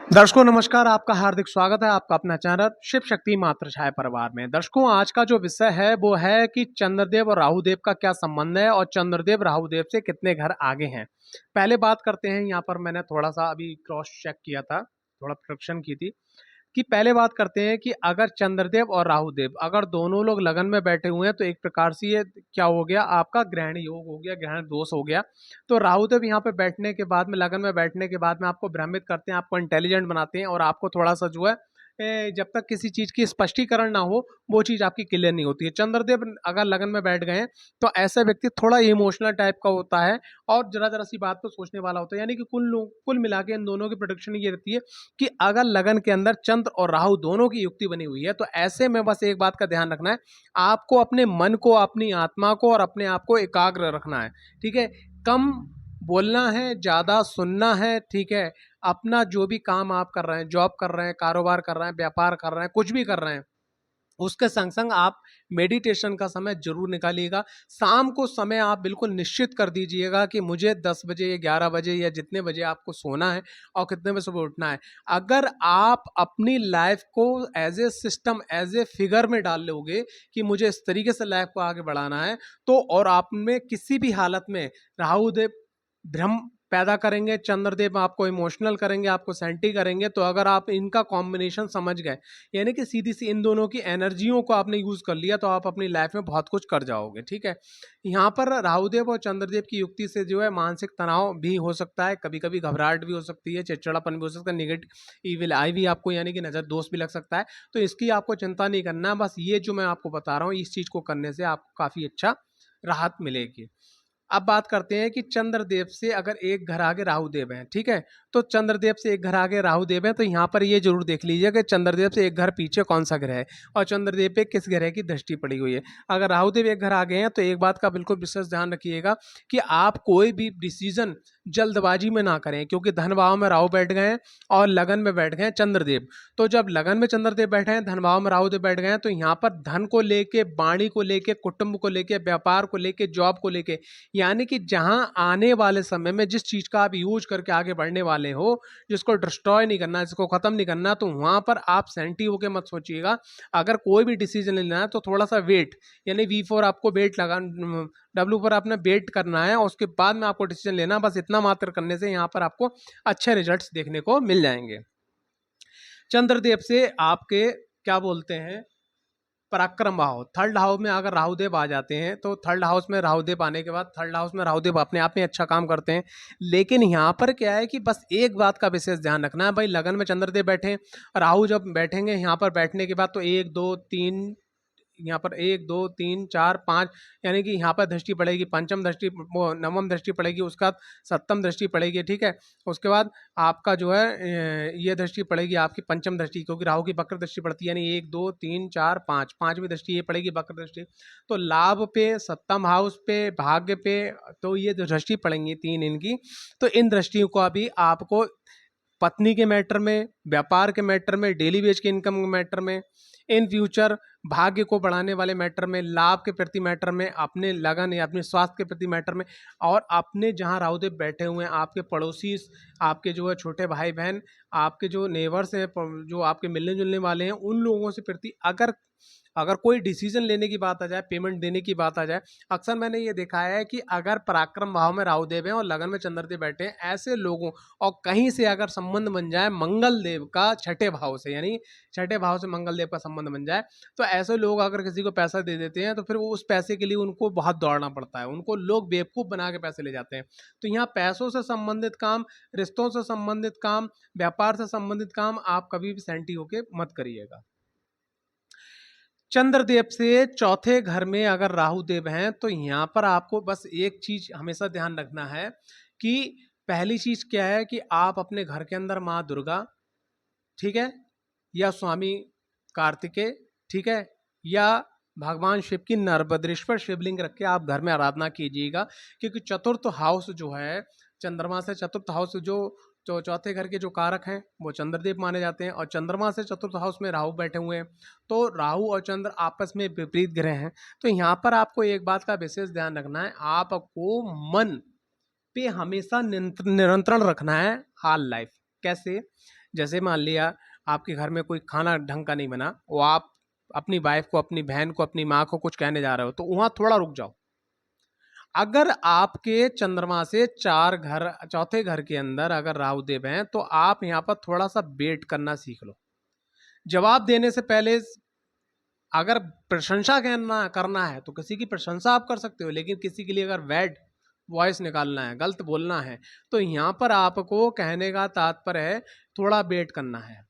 दर्शकों नमस्कार, आपका हार्दिक स्वागत है आपका अपना चैनल शिव शक्ति मात्र छाया परिवार में। दर्शकों आज का जो विषय है वो है कि चंद्रदेव और राहुदेव का क्या संबंध है और चंद्रदेव राहुदेव से कितने घर आगे हैं। पहले बात करते हैं, यहाँ पर मैंने थोड़ा सा अभी क्रॉस चेक किया था, थोड़ा प्रिपरेशन की थी कि पहले बात करते हैं कि अगर चंद्रदेव और राहुदेव अगर दोनों लोग लगन में बैठे हुए हैं तो एक प्रकार से ये क्या हो गया, आपका ग्रहण योग हो गया, ग्रहण दोष हो गया। तो राहुदेव यहाँ पे बैठने के बाद में, लगन में बैठने के बाद में आपको भ्रमित करते हैं, आपको इंटेलिजेंट बनाते हैं और आपको थोड़ा सा जो है जब तक किसी चीज की स्पष्टीकरण ना हो वो चीज आपकी क्लियर नहीं होती है। चंद्रदेव अगर लगन में बैठ गए हैं तो ऐसा व्यक्ति थोड़ा इमोशनल टाइप का होता है और जरा जरा सी बात को सोचने वाला होता है। यानी कि कुल मिला के इन दोनों की प्रोडिक्शन ये रहती है कि अगर लगन के अंदर चंद्र और राहु दोनों की युक्ति बनी हुई है तो ऐसे में बस एक बात का ध्यान रखना है, आपको अपने मन को, अपनी आत्मा को और अपने आप को एकाग्र रखना है। ठीक है, कम बोलना है, ज्यादा सुनना है। ठीक है, अपना जो भी काम आप कर रहे हैं, जॉब कर रहे हैं, कारोबार कर रहे हैं, व्यापार कर रहे हैं, कुछ भी कर रहे हैं, उसके संग संग आप मेडिटेशन का समय जरूर निकालिएगा। शाम को समय आप बिल्कुल निश्चित कर दीजिएगा कि मुझे 10 बजे या 11 बजे या जितने बजे आपको सोना है और कितने बजे सुबह उठना है। अगर आप अपनी लाइफ को as a system, as a figure में डाल लोगे कि मुझे इस तरीके से लाइफ को आगे बढ़ाना है, तो और आप में किसी भी हालत में राहु देव भ्रम पैदा करेंगे, चंद्रदेव आपको इमोशनल करेंगे, आपको सेंटी करेंगे, तो अगर आप इनका कॉम्बिनेशन समझ गए, यानी कि सीधी सी इन दोनों की एनर्जियों को आपने यूज कर लिया, तो आप अपनी लाइफ में बहुत कुछ कर जाओगे। ठीक है, यहाँ पर राहुदेव और चंद्रदेव की युक्ति से जो है मानसिक तनाव भी हो सकता है, कभी कभी घबराहट भी हो सकती है, चिड़चिड़ापन भी हो सकता है, निगेटिव ईविल आई भी आपको यानी कि नजर दोष भी लग सकता है। तो इसकी आपको चिंता नहीं करना है, बस ये जो मैं आपको बता रहा हूँ इस चीज को करने से आपको काफी अच्छा राहत मिलेगी। अब बात करते हैं कि चंद्रदेव से अगर एक घर आगे राहुदेव हैं, ठीक है, तो चंद्रदेव से एक घर आगे राहुदेव हैं, तो यहाँ पर ये जरूर देख लीजिए कि चंद्रदेव से एक घर पीछे कौन सा ग्रह है और चंद्रदेव पे किस ग्रह की दृष्टि पड़ी हुई है। अगर राहुदेव एक घर आगे हैं तो एक बात का बिल्कुल विशेष ध्यान रखिएगा कि आप कोई भी डिसीजन जल्दबाजी में ना करें, क्योंकि धन भाव में राहु बैठ गए हैं और लगन में बैठ गए हैं चंद्रदेव। तो जब लगन में चंद्रदेव बैठे हैं, धन भाव में राहुदेव बैठ गए हैं, तो यहाँ पर धन को लेके, वाणी को लेके, कुटुंब को लेके, व्यापार को लेके, जॉब को लेके, यानी कि जहां आने वाले समय में जिस चीज का आप यूज करके आगे बढ़ने वाले हो, जिसको डिस्ट्रॉय नहीं करना, जिसको खत्म नहीं करना, तो वहां पर आप सेंटी होके मत सोचिएगा। अगर कोई भी डिसीजन लेना है तो थोड़ा सा वेट, यानी V4 आपको वेट लगा, W पर आपने वेट करना है और उसके बाद में आपको डिसीजन लेना। बस इतना मात्र करने से यहाँ पर आपको अच्छे रिजल्ट्स देखने को मिल जाएंगे। चंद्रदेव से आपके क्या बोलते हैं, पराक्रम भाव, थर्ड हाउस में अगर राहुदेव आ जाते हैं तो थर्ड हाउस में राहुदेव आने के बाद थर्ड हाउस में राहुदेव अपने आप में अच्छा काम करते हैं। लेकिन यहाँ पर क्या है कि बस एक बात का विशेष ध्यान रखना है भाई, लगन में चंद्रदेव बैठे, राहु जब बैठेंगे यहाँ पर बैठने के बाद तो एक दो तीन, यहाँ पर एक दो तीन चार पाँच, यानी कि यहाँ पर दृष्टि पड़ेगी, पंचम दृष्टि, वो नवम दृष्टि पड़ेगी, उसका सप्तम दृष्टि पड़ेगी। ठीक है, उसके बाद आपका जो है ये दृष्टि पड़ेगी आपकी पंचम दृष्टि, क्योंकि राहु की वक्र दृष्टि पड़ती है, यानी एक दो तीन चार पाँच, पांचवी दृष्टि ये पड़ेगी वक्र दृष्टि। तो लाभ पे, सप्तम हाउस पे, भाग्य पे, तो ये जो दृष्टि पड़ेंगी तीन इनकी, तो इन दृष्टियों को अभी आपको पत्नी के मैटर में, व्यापार के मैटर में, डेली वेज के इनकम के मैटर में, इन फ्यूचर भाग्य को बढ़ाने वाले मैटर में, लाभ के प्रति मैटर में, अपने लगन या अपने स्वास्थ्य के प्रति मैटर में, और अपने जहां राहुदेव बैठे हुए हैं आपके पड़ोसी, आपके जो है छोटे भाई बहन, आपके जो नेबर्स हैं, जो आपके मिलने जुलने वाले हैं, उन लोगों से प्रति अगर अगर कोई डिसीजन लेने की बात आ जाए, पेमेंट देने की बात आ जाए, अक्सर मैंने ये देखा है कि अगर पराक्रम भाव में राहुदेव हैं और लगन में चंद्रदेव बैठे हैं, ऐसे लोगों, और कहीं से अगर संबंध बन जाए मंगल देव का छठे भाव से, यानी छठे भाव से मंगल देव का संबंध बन जाए, तो ऐसे लोग अगर किसी को पैसा दे देते हैं तो फिर वो उस पैसे के लिए उनको बहुत दौड़ना पड़ता है, उनको लोग बेवकूफ़ बना के पैसे ले जाते हैं। तो यहाँ पैसों से संबंधित काम, रिश्तों से संबंधित काम, व्यापार से संबंधित काम आप कभी भी सेंटी होके मत करिएगा। चंद्रदेव से चौथे घर में अगर राहु देव हैं तो यहाँ पर आपको बस एक चीज हमेशा ध्यान रखना है कि पहली चीज क्या है कि आप अपने घर के अंदर माँ दुर्गा, ठीक है, या स्वामी कार्तिकेय, ठीक है, या भगवान शिव की नरभद्रेश्वर शिवलिंग रख के आप घर में आराधना कीजिएगा। क्योंकि चतुर्थ हाउस जो है, चंद्रमा से चतुर्थ हाउस जो चौथे घर के जो कारक हैं वो चंद्रदेव माने जाते हैं, और चंद्रमा से चतुर्थ हाउस में राहु बैठे हुए हैं, तो राहु और चंद्र आपस में विपरीत ग्रह हैं। तो यहाँ पर आपको एक बात का विशेष ध्यान रखना है, आपको मन पे हमेशा नियंत्रण रखना है हाल लाइफ। कैसे? जैसे मान लिया आपके घर में कोई खाना ढंग का नहीं बना, वो आप अपनी वाइफ को, अपनी बहन को, अपनी माँ को कुछ कहने जा रहे हो, तो वहां थोड़ा रुक जाओ। अगर आपके चंद्रमा से चार घर, चौथे घर के अंदर अगर राहु देव हैं, तो आप यहाँ पर थोड़ा सा वेट करना सीख लो। जवाब देने से पहले अगर प्रशंसा करना करना है तो किसी की प्रशंसा आप कर सकते हो, लेकिन किसी के लिए अगर बैड वॉइस निकालना है, गलत बोलना है, तो यहाँ पर आपको कहने का तात्पर्य है थोड़ा वेट करना है।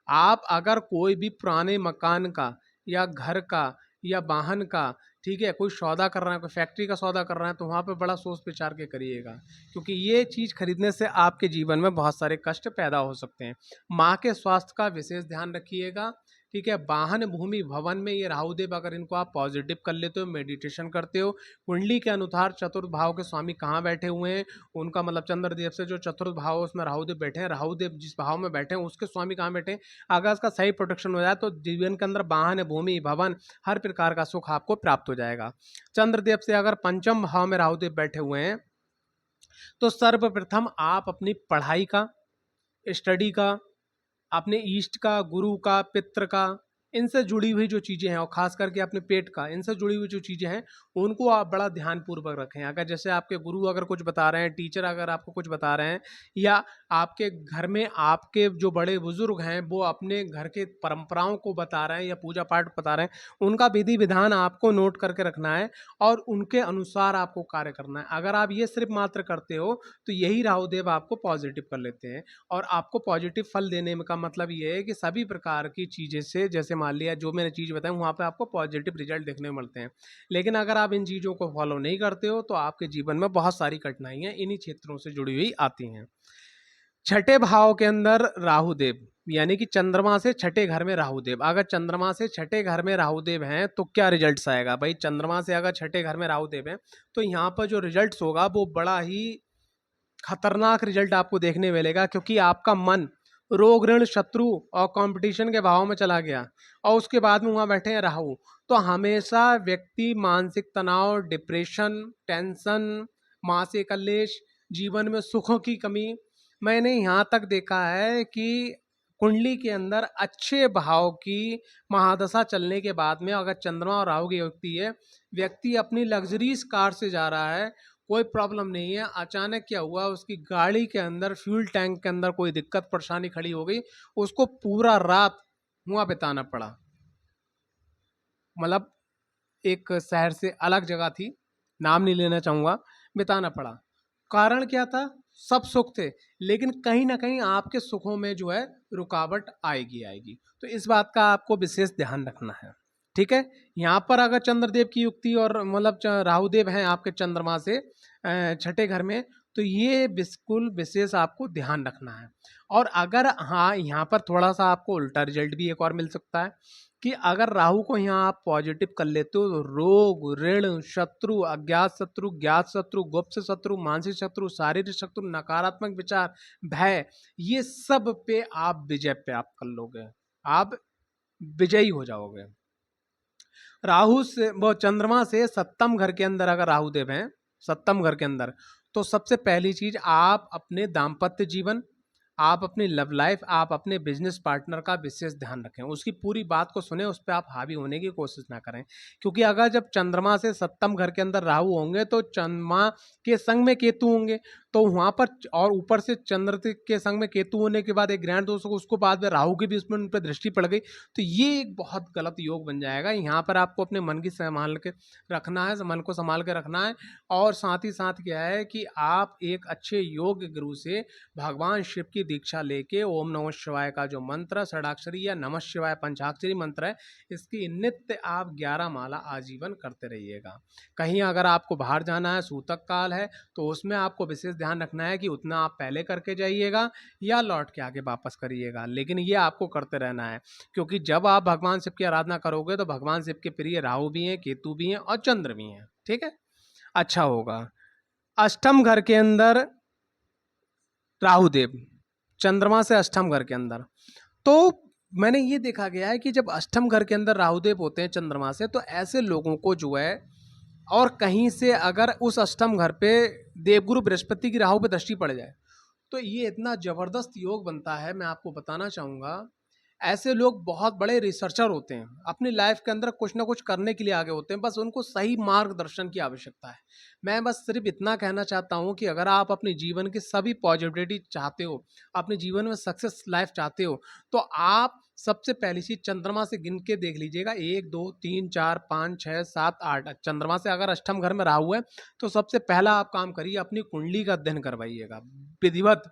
आप अगर कोई भी पुराने मकान का या घर का या वाहन का, ठीक है, कोई सौदा कर रहा है, कोई फैक्ट्री का सौदा कर रहा है, तो वहाँ पे बड़ा सोच विचार के करिएगा, क्योंकि ये चीज़ खरीदने से आपके जीवन में बहुत सारे कष्ट पैदा हो सकते हैं। माँ के स्वास्थ्य का विशेष ध्यान रखिएगा, ठीक है। वाहन, भूमि, भवन में ये राहुदेव अगर इनको आप पॉजिटिव कर लेते हो, मेडिटेशन करते हो, कुंडली के अनुसार चतुर्थ भाव के स्वामी कहाँ बैठे हुए हैं, उनका मतलब चंद्रदेव से जो चतुर्थ भाव है उसमें राहुदेव बैठे हैं, राहुदेव जिस भाव में बैठे हैं उसके स्वामी कहाँ बैठे हैं, अगर इसका सही प्रोटेक्शन हो जाए तो जीवन के अंदर वाहन, भूमि, भवन, हर प्रकार का सुख आपको प्राप्त हो जाएगा। चंद्रदेव से अगर पंचम भाव में राहुदेव बैठे हुए हैं, तो सर्वप्रथम आप अपनी पढ़ाई का, स्टडी का, अपने ईष्ट का, गुरु का, पितृ का, इनसे जुड़ी हुई जो चीज़ें हैं, और खास करके अपने पेट का, इनसे जुड़ी हुई जो चीज़ें हैं उनको आप बड़ा ध्यानपूर्वक रखें। अगर जैसे आपके गुरु अगर कुछ बता रहे हैं, टीचर अगर आपको कुछ बता रहे हैं, या आपके घर में आपके जो बड़े बुजुर्ग हैं वो अपने घर के परंपराओं को बता रहे हैं या पूजा पाठ बता रहे हैं, उनका विधि विधान आपको नोट करके रखना है और उनके अनुसार आपको कार्य करना है। अगर आप ये सिर्फ मात्र करते हो तो यही राहुदेव आपको पॉजिटिव कर लेते हैं, और आपको पॉजिटिव फल देने का मतलब ये है कि सभी प्रकार की चीज़ें से, जैसे मान लिया जो मैंने चीज़ बताई वहाँ पे आपको पॉजिटिव रिजल्ट देखने को मिलते हैं। लेकिन अगर आप इन चीज़ों को फॉलो नहीं करते हो तो आपके जीवन में बहुत सारी कठिनाइयाँ इन्हीं क्षेत्रों से जुड़ी हुई आती हैं। छठे भाव के अंदर राहुदेव, यानी कि चंद्रमा से छठे घर में राहुदेव, अगर चंद्रमा से छठे घर में राहुदेव हैं तो क्या रिजल्ट्स आएगा भाई? चंद्रमा से अगर छठे घर में राहुदेव हैं तो यहाँ पर जो रिजल्ट्स होगा वो बड़ा ही खतरनाक रिजल्ट आपको देखने मिलेगा, क्योंकि आपका मन रोग, ऋण, शत्रु और कंपटीशन के भाव में चला गया, और उसके बाद में वहाँ बैठे हैं राहु, तो हमेशा व्यक्ति मानसिक तनाव, डिप्रेशन, टेंशन, मानसिक कलेश, जीवन में सुखों की कमी। मैंने यहाँ तक देखा है कि कुंडली के अंदर अच्छे भाव की महादशा चलने के बाद में अगर चंद्रमा और राहु की व्यक्ति है, व्यक्ति अपनी लग्जरीज कार से जा रहा है, कोई प्रॉब्लम नहीं है, अचानक क्या हुआ, उसकी गाड़ी के अंदर फ्यूल टैंक के अंदर कोई दिक्कत परेशानी खड़ी हो गई, उसको पूरा रात वहाँ बिताना पड़ा। मतलब एक शहर से अलग जगह थी, नाम नहीं लेना चाहूँगा, बिताना पड़ा। कारण क्या था? सब सुख थे, लेकिन कहीं ना कहीं आपके सुखों में जो है रुकावट आएगी आएगी, तो इस बात का आपको विशेष ध्यान रखना है, ठीक है। यहाँ पर अगर चंद्रदेव की युक्ति और मतलब राहुदेव हैं आपके चंद्रमा से छठे घर में, तो ये बिल्कुल विशेष आपको ध्यान रखना है। और अगर हाँ, यहाँ पर थोड़ा सा आपको उल्टा रिजल्ट भी एक और मिल सकता है कि अगर राहु को यहाँ आप पॉजिटिव कर लेते हो तो रोग, ऋण, शत्रु, अज्ञात शत्रु, ज्ञात शत्रु, गुप्त शत्रु, मानसिक शत्रु, शारीरिक शत्रु, नकारात्मक विचार, भय, ये सब पे आप विजय प्राप्त कर लोगे, आप विजयी हो जाओगे। राहु से वो चंद्रमा से सप्तम घर के अंदर अगर राहुदेव हैं, सप्तम घर के अंदर, तो सबसे पहली चीज आप अपने दाम्पत्य जीवन, आप अपनी लव लाइफ, आप अपने बिजनेस पार्टनर का विशेष ध्यान रखें, उसकी पूरी बात को सुने, उस पर आप हावी होने की कोशिश ना करें, क्योंकि अगर जब चंद्रमा से सप्तम घर के अंदर राहु होंगे तो चंद्रमा के संग में केतु होंगे, तो वहां पर और ऊपर से चंद्र के संग में केतु होने के बाद एक ग्रहण दोष, उसको बाद में राहु की भी उसमें उन पर दृष्टि पड़ गई, तो ये एक बहुत गलत योग बन जाएगा। यहाँ पर आपको अपने मन की संभाल के रखना है, मन को संभाल के रखना है, और साथ ही साथ क्या है कि आप एक अच्छे योग गुरु से भगवान शिव की दीक्षा लेके ओम नमः शिवाय का जो मंत्र षडाक्षरी या नमः शिवाय पंचाक्षरी मंत्र है, इसकी नित्य आप 11 माला आजीवन करते रहिएगा। कहीं अगर आपको बाहर जाना है, सूतक काल है, तो उसमें आपको विशेष ध्यान रखना है कि उतना आप पहले करके जाइएगा या लौट के आगे वापस करिएगा, लेकिन ये आपको करते रहना है, क्योंकि जब आप भगवान शिव की आराधना करोगे तो भगवान शिव के प्रिय राहु भी हैं, केतु भी हैं और चंद्र भी हैं, ठीक है, अच्छा होगा। अष्टम घर के अंदर राहुदेव, चंद्रमा से अष्टम घर के अंदर, तो मैंने ये देखा गया है कि जब अष्टम घर के अंदर राहुदेव होते हैं चंद्रमा से, तो ऐसे लोगों को जो है, और कहीं से अगर उस अष्टम घर पे देवगुरु बृहस्पति की राहु पे दृष्टि पड़ जाए तो ये इतना ज़बरदस्त योग बनता है, मैं आपको बताना चाहूँगा। ऐसे लोग बहुत बड़े रिसर्चर होते हैं, अपनी लाइफ के अंदर कुछ ना कुछ करने के लिए आगे होते हैं, बस उनको सही मार्गदर्शन की आवश्यकता है। मैं बस सिर्फ इतना कहना चाहता हूँ कि अगर आप अपने जीवन की सभी पॉजिटिविटी चाहते हो, अपने जीवन में सक्सेस लाइफ चाहते हो, तो आप सबसे पहली चीज़ चंद्रमा से गिन के देख लीजिएगा, 1 2 3 4 5 6 7 8। चंद्रमा से अगर अष्टम घर में राहु है, तो सबसे पहला आप काम करिए, अपनी कुंडली का अध्ययन करवाइएगा विधिवत।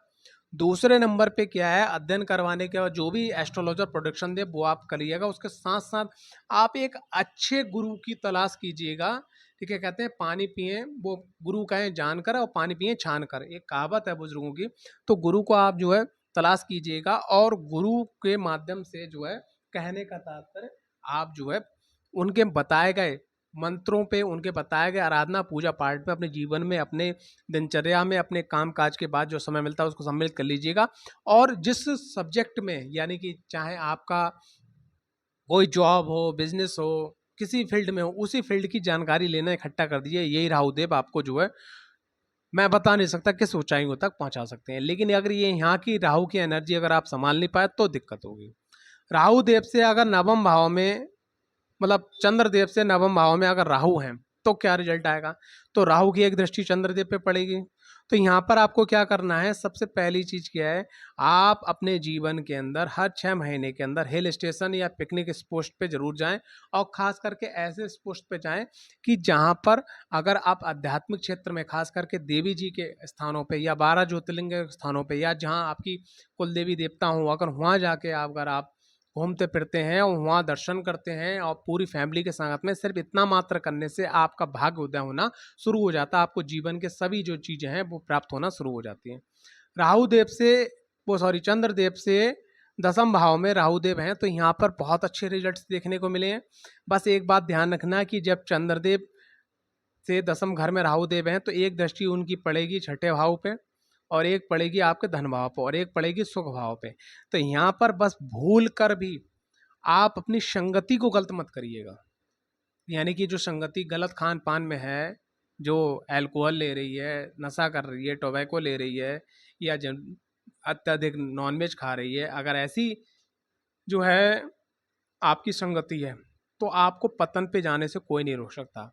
दूसरे नंबर पे क्या है, अध्ययन करवाने के बाद जो भी एस्ट्रोलॉजर प्रोडिक्शन दे वो आप करिएगा। उसके साथ साथ आप एक अच्छे गुरु की तलाश कीजिएगा। ठीक है, कहते हैं पानी पिए वो गुरु कहें जानकर और पानी पिए छान कर, एक कहावत है बुजुर्गों की। तो गुरु को आप जो है तलाश कीजिएगा, और गुरु के माध्यम से जो है, कहने का तात्पर्य, आप जो है उनके बताए गए मंत्रों पे, उनके बताए गए आराधना पूजा पाठ पे अपने जीवन में, अपने दिनचर्या में, अपने काम काज के बाद जो समय मिलता है उसको सम्मिलित कर लीजिएगा। और जिस सब्जेक्ट में, यानी कि चाहे आपका कोई जॉब हो, बिजनेस हो, किसी फील्ड में हो, उसी फील्ड की जानकारी लेना इकट्ठा कर दीजिए। यही राहुदेव आपको जो है, मैं बता नहीं सकता किस ऊंचाइयों तक पहुंचा सकते हैं, लेकिन अगर ये यहाँ की राहु की एनर्जी अगर आप संभाल नहीं पाए तो दिक्कत होगी। राहु देव से अगर नवम भाव में, मतलब चंद्रदेव से नवम भाव में अगर राहु हैं, तो क्या रिजल्ट आएगा। तो राहु की एक दृष्टि चंद्रदेव पे पड़ेगी। तो यहाँ पर आपको क्या करना है, सबसे पहली चीज क्या है, आप अपने जीवन के अंदर हर 6 महीने के अंदर हिल स्टेशन या पिकनिक स्पॉट पे जरूर जाएं, और खास करके ऐसे स्पॉट पे जाएं कि जहाँ पर, अगर आप आध्यात्मिक क्षेत्र में खास करके देवी जी के स्थानों पे या 12 ज्योतिर्लिंग के स्थानों पे, या जहाँ आपकी कुल देवी देवता हो, अगर वहाँ जाके अगर आप घूमते फिरते हैं और वहाँ दर्शन करते हैं और पूरी फैमिली के साथ में, सिर्फ इतना मात्र करने से आपका भाग्य उदय होना शुरू हो जाता है। आपको जीवन के सभी जो चीज़ें हैं वो प्राप्त होना शुरू हो जाती हैं। राहु देव से, वो सॉरी चंद्रदेव से दसम भाव में राहु देव हैं, तो यहाँ पर बहुत अच्छे रिजल्ट्स देखने को मिले हैं। बस एक बात ध्यान रखना कि जब चंद्रदेव से दसम घर में राहु देव हैं, तो एक दृष्टि उनकी पड़ेगी छठे भाव पे, और एक पड़ेगी आपके धन भाव पर, और एक पड़ेगी सुख भाव पे। तो यहाँ पर बस भूल कर भी आप अपनी संगति को गलत मत करिएगा। यानी कि जो संगति गलत खान पान में है, जो अल्कोहल ले रही है, नशा कर रही है, टोबैको ले रही है, या अत्यधिक नॉनवेज खा रही है, अगर ऐसी जो है आपकी संगति है, तो आपको पतन पे जाने से कोई नहीं रोक सकता।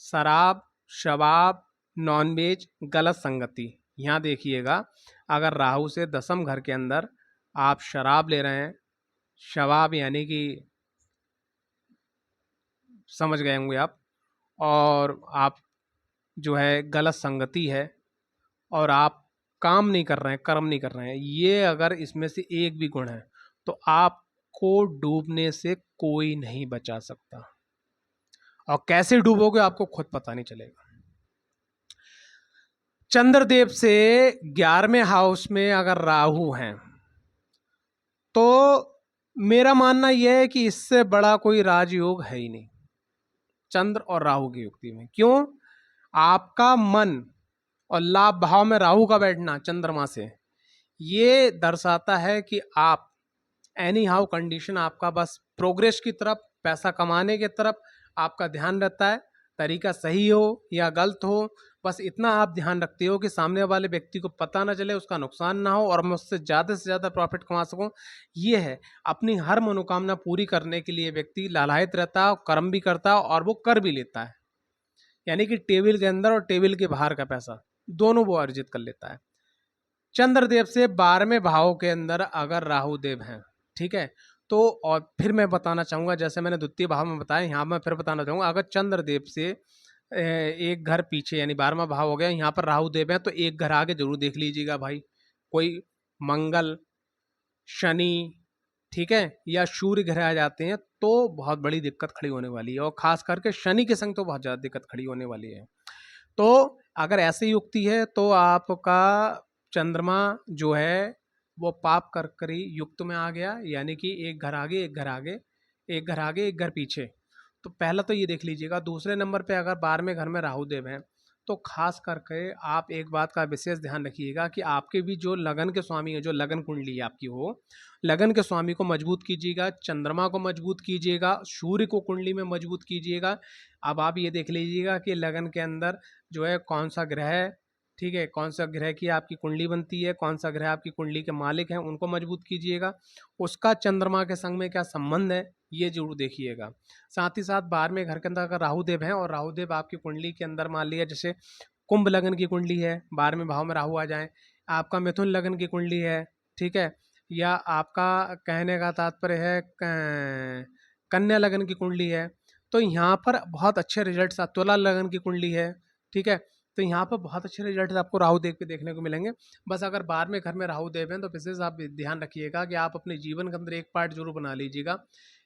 शराब, शबाब, नॉनवेज, गलत संगति। यहाँ देखिएगा, अगर राहु से दसम घर के अंदर आप शराब ले रहे हैं, शबाब यानी कि समझ गए होंगे आप, और आप जो है गलत संगति है, और आप काम नहीं कर रहे हैं, कर्म नहीं कर रहे हैं, ये अगर इसमें से एक भी गुण है, तो आपको डूबने से कोई नहीं बचा सकता। और कैसे डूबोगे आपको खुद पता नहीं चलेगा। चंद्रदेव से 11वें हाउस में अगर राहु हैं, तो मेरा मानना यह है कि इससे बड़ा कोई राजयोग है ही नहीं चंद्र और राहु की युक्ति में। क्यों? आपका मन और लाभ भाव में राहु का बैठना चंद्रमा से, ये दर्शाता है कि आप एनी हाउ कंडीशन, आपका बस प्रोग्रेस की तरफ, पैसा कमाने की तरफ आपका ध्यान रहता है। तरीका सही हो या गलत हो, बस इतना आप ध्यान रखते हो कि सामने वाले व्यक्ति को पता ना चले, उसका नुकसान ना हो, और मैं उससे ज़्यादा प्रॉफिट कमा सकूं। ये है, अपनी हर मनोकामना पूरी करने के लिए व्यक्ति लालायित रहता है, कर्म भी करता है और वो कर भी लेता है। यानी कि टेबल के अंदर और टेबल के बाहर का पैसा दोनों वो अर्जित कर लेता है। चंद्रदेव से 12वें भाव के अंदर अगर राहु देव हैं, ठीक है, तो और फिर मैं बताना चाहूँगा, जैसे मैंने द्वितीय भाव में बताया, यहाँ मैं फिर बताना चाहूँगा, अगर चंद्रदेव से एक घर पीछे, यानी 12वां भाव हो गया, यहाँ पर राहु देव हैं, तो एक घर आगे जरूर देख लीजिएगा भाई। कोई मंगल, शनि, ठीक है, या सूर्य ग्रह आ जाते हैं तो बहुत बड़ी दिक्कत खड़ी होने वाली है, और खास करके शनि के संग तो बहुत ज़्यादा दिक्कत खड़ी होने वाली है। तो अगर ऐसी युक्ति है, तो आपका चंद्रमा जो है वो पाप कर्करी युक्त में आ गया, यानी कि एक घर आगे एक घर आगे, एक घर आगे एक घर पीछे। तो पहला तो ये देख लीजिएगा। दूसरे नंबर पे अगर 12वें घर में राहु देव हैं, तो खास करके आप एक बात का विशेष ध्यान रखिएगा कि आपके भी जो लगन के स्वामी है, जो लगन कुंडली आपकी हो, लगन के स्वामी को मजबूत कीजिएगा, चंद्रमा को मजबूत कीजिएगा, सूर्य को कुंडली में मजबूत कीजिएगा। अब आप ये देख लीजिएगा कि लगन के अंदर जो है कौन सा ग्रह ठीक है, कौन सा ग्रह की आपकी कुंडली बनती है, कौन सा ग्रह आपकी कुंडली के मालिक हैं, उनको मजबूत कीजिएगा। उसका चंद्रमा के संग में क्या संबंध है, ये जरूर देखिएगा। साथ ही साथ 12वें घर के अंदर अगर राहु देव हैं और राहु देव आपकी कुंडली के अंदर मान लिया जैसे कुंभ लगन की कुंडली है, 12वें भाव में राहु आ जाए, आपका मिथुन लगन की कुंडली है, ठीक है, या आपका कहने का तात्पर्य है कन्या लगन की कुंडली है, तो यहाँ पर बहुत अच्छे रिजल्ट्स, तुला लगन की कुंडली है, ठीक है, तो यहाँ पर बहुत अच्छे रिजल्ट्स आपको राहु देव के देखने को मिलेंगे। बस अगर 12वें घर में राहु देव हैं तो विशेष आप ध्यान रखिएगा कि आप अपने जीवन के अंदर एक पार्ट जरूर बना लीजिएगा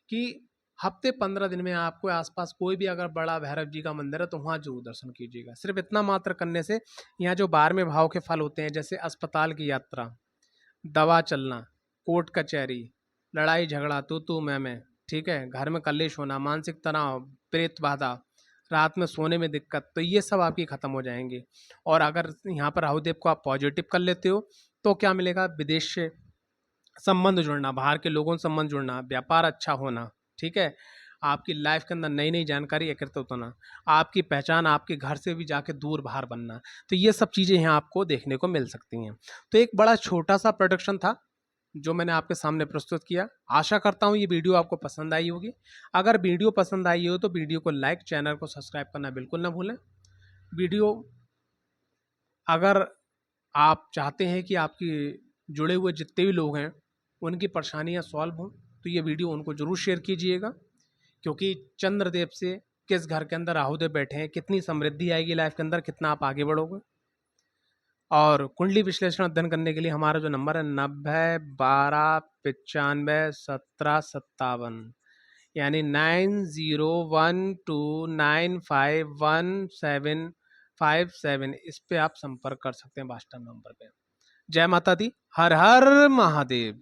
कि हफ्ते 15 दिन में आपको आसपास कोई भी अगर बड़ा भैरव जी का मंदिर है तो वहाँ जरूर दर्शन कीजिएगा। सिर्फ इतना मात्र करने से यहाँ जो 12वें भाव के फल होते हैं जैसे अस्पताल की यात्रा, दवा चलना, कोर्ट कचहरी, लड़ाई झगड़ा, तू मैं, ठीक है, घर में कलेश होना, मानसिक तनाव, प्रेत बाधा, रात में सोने में दिक्कत, तो ये सब आपकी खत्म हो जाएंगे। और अगर यहाँ पर राहुदेव को आप पॉजिटिव कर लेते हो तो क्या मिलेगा, विदेश से संबंध जुड़ना, बाहर के लोगों से संबंध जुड़ना, व्यापार अच्छा होना, ठीक है, आपकी लाइफ के अंदर नई नई जानकारी एकत्रित होना, आपकी पहचान आपके घर से भी जाके दूर बाहर बनना, तो ये सब चीज़ें यहाँ आपको देखने को मिल सकती हैं। तो एक बड़ा छोटा सा प्रोडक्शन था जो मैंने आपके सामने प्रस्तुत किया। आशा करता हूँ ये वीडियो आपको पसंद आई होगी। अगर वीडियो पसंद आई हो तो वीडियो को लाइक, चैनल को सब्सक्राइब करना बिल्कुल ना भूलें। वीडियो अगर आप चाहते हैं कि आपके जुड़े हुए जितने भी लोग हैं उनकी परेशानियां सॉल्व हों तो ये वीडियो उनको ज़रूर शेयर कीजिएगा, क्योंकि चंद्रदेव से किस घर के अंदर राहुदेव बैठे हैं, कितनी समृद्धि आएगी लाइफ के अंदर, कितना आप आगे बढ़ोगे। और कुंडली विश्लेषण अध्ययन करने के लिए हमारा जो नंबर है 90 12 95 17 57, यानी 9012951757, इस पे आप संपर्क कर सकते हैं वाट्सएप नंबर पे। जय माता दी, हर हर महादेव।